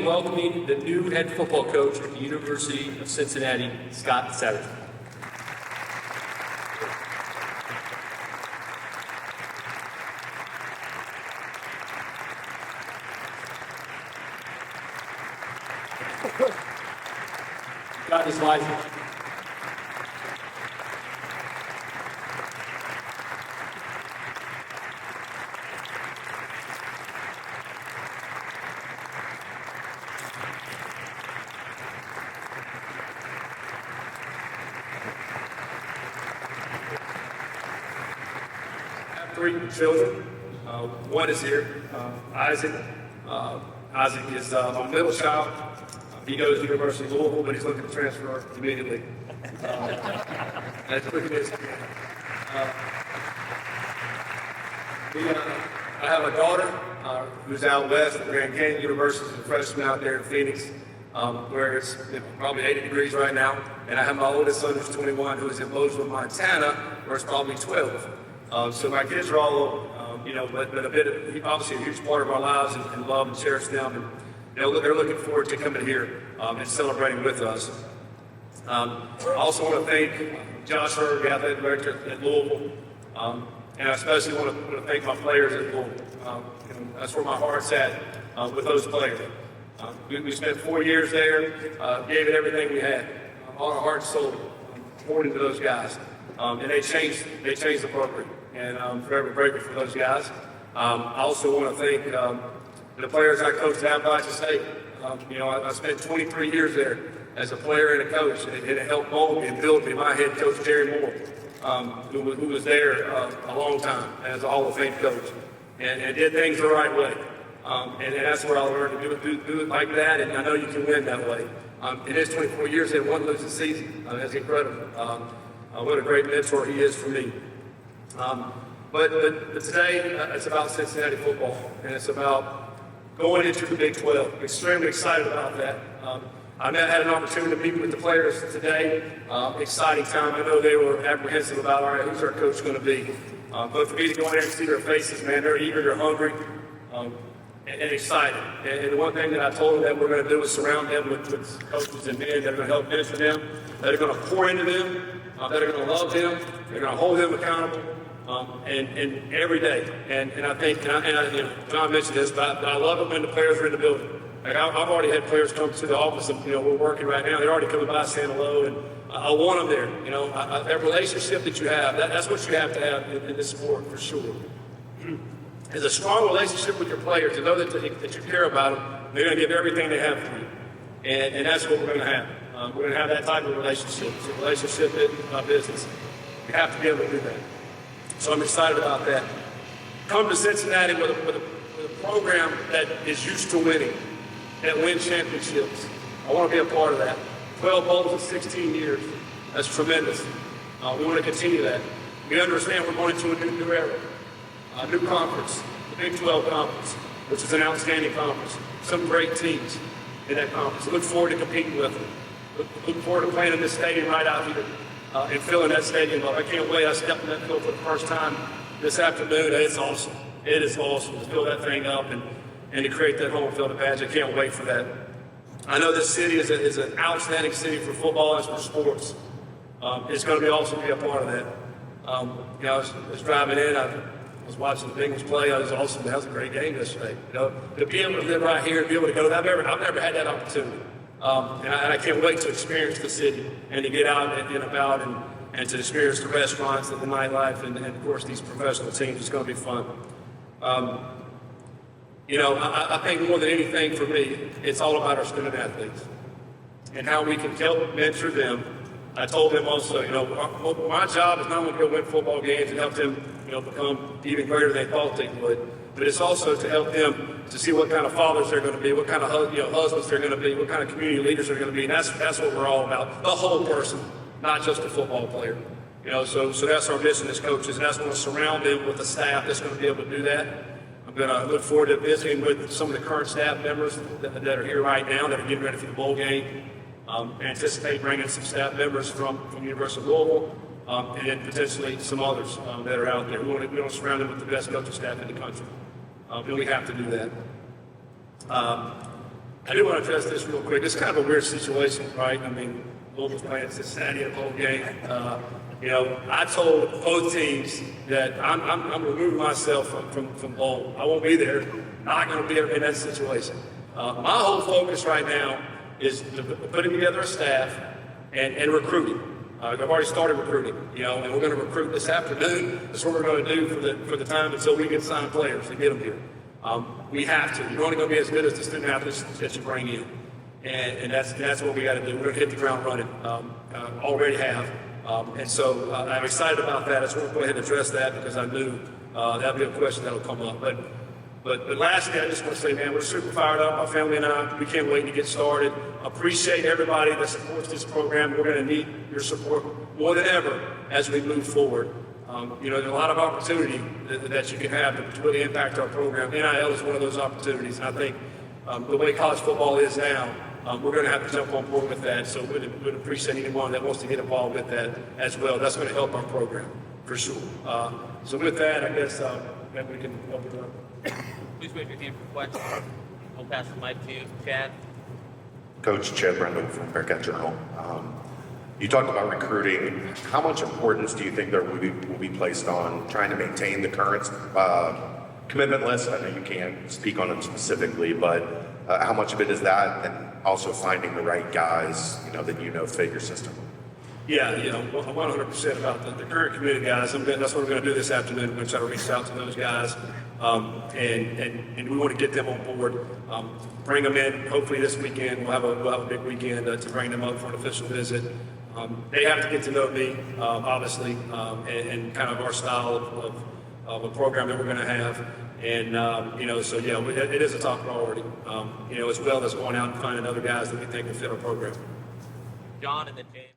welcoming the new head football coach at the University of Cincinnati, Scott Satterfield. Scott is licensed. Three children. One is here, Isaac. Isaac is my middle child. He goes to the University of Louisville, but he's looking to transfer immediately. Look at this. I have a daughter who's out west at Grand Canyon University, a freshman out there in Phoenix, where it's probably 80 degrees right now. And I have my oldest son who's 21, who is in Moseville, Montana, where it's probably 12. So my kids are all, but obviously a huge part of our lives and love and cherish them. And they're looking forward to coming here and celebrating with us. I also want to thank Josh Hurd, the athletic director at Louisville, and I especially want to thank my players at Louisville. That's where my heart's at with those players. We spent 4 years there, gave it everything we had, all our heart and soul, poured into those guys, and they changed the program. And I'm forever grateful for those guys. I also want to thank the players I coached at Appalachian State. I spent 23 years there as a player and a coach, and it helped mold me and build me. My head coach, Jerry Moore, who was there a long time as a Hall of Fame coach, and did things the right way. And that's where I learned to do it like that, and I know you can win that way. It is 24 years and one losing season. That's incredible. What a great mentor he is for me. But today, it's about Cincinnati football, and it's about going into the Big 12. Extremely excited about that. I had an opportunity to meet with the players today. Exciting time. I know they were apprehensive about, all right, who's our coach going to be? But for me to go in there and see their faces, man, they're eager, they're hungry, and excited. And the one thing that I told them that we're going to do is surround them with coaches and men that are going to help mentor them, that are going to pour into them, that are going to love them, they're going to hold them accountable. And every day, and I think, John mentioned this, but I love it when the players are in the building. Like I've already had players come to the office, and we're working right now. They're already coming by saying hello, and I want them there. That relationship that you have, that's what you have to have in this sport for sure. Is a strong relationship with your players to know that you care about them. They're going to give everything they have for you, and that's what we're going to have. We're going to have that type of relationship. It's a relationship business. You have to be able to do that. So I'm excited about that. Come to Cincinnati with a program that is used to winning, that wins championships. I want to be a part of that. 12 bowls in 16 years. That's tremendous. We want to continue that. We understand we're going into a new era, a new conference, the Big 12 Conference, which is an outstanding conference. Some great teams in that conference. Look forward to competing with them. Look forward to playing in this stadium right out here. And filling that stadium up. I can't wait. I stepped in that field for the first time this afternoon. It's awesome. It is awesome to fill that thing up and to create that home field advantage. I can't wait for that. I know this city is an outstanding city for football and for sports. It's going to be awesome to be a part of that. I was driving in. I was watching the Bengals play. It was awesome. That was a great game yesterday. To be able to live right here and be able to go. I've never had that opportunity. And I can't wait to experience the city and to get out and about and to experience the restaurants and the nightlife and of course these professional teams. It's going to be fun. I think more than anything for me, it's all about our student athletes and how we can help mentor them. I told them also, my job is not only to go win football games and help them, become even greater than they thought they would, but it's also to help them to see what kind of fathers they're going to be, what kind of husbands they're going to be, what kind of community leaders they're going to be, and that's what we're all about, the whole person, not just a football player. So that's our mission as coaches, and that's going to surround them with a staff that's going to be able to do that. I'm going to look forward to visiting with some of the current staff members that are here right now that are getting ready for the bowl game. Anticipate bringing some staff members from University of Louisville, and then potentially some others that are out there. We want to surround them with the best coaching staff in the country. And we have to do that. I do want to address this real quick. It's kind of a weird situation, right? I mean, Louisville's playing Cincinnati in a bowl game. I told both teams that I'm removing myself from bowl. I won't be there. Not going to be in that situation. My whole focus right now is putting together a staff and recruiting. I've already started recruiting, and we're going to recruit this afternoon. That's what we're going to do for the time until we can sign players to get them here. We have to. You're only going to be as good as the student athletes that you bring in, and that's what we got to do. We're going to hit the ground running. Already have, and so I'm excited about that. I just want to go ahead and address that because I knew that'll be a question that'll come up. But lastly, I just want to say, man, we're super fired up. My family and I, we can't wait to get started. Appreciate everybody that supports this program. We're going to need your support more than ever as we move forward. There's a lot of opportunity that you can have to really impact our program. NIL is one of those opportunities, and I think the way college football is now, we're going to have to jump on board with that. So we'd appreciate anyone that wants to get involved with that as well. That's going to help our program for sure. So with that, I guess maybe we can open it up. Please raise your hand for questions. We'll pass the mic to you, Chad. Coach Chad Brendel from Bearcat Journal. You talked about recruiting. How much importance do you think there will be placed on trying to maintain the current commitment list? I know you can't speak on them specifically, but how much of it is that, and also finding the right guys, that fit your system? Yeah, 100% about the current community guys. That's what we're going to do this afternoon. We're going to try to reach out to those guys, and we want to get them on board. Bring them in. Hopefully this weekend we'll have a big weekend to bring them up for an official visit. They have to get to know me, obviously, and kind of our style of a program that we're going to have. And so yeah, it is a top priority. As well as going out and finding other guys that we think will fit our program. John and then James.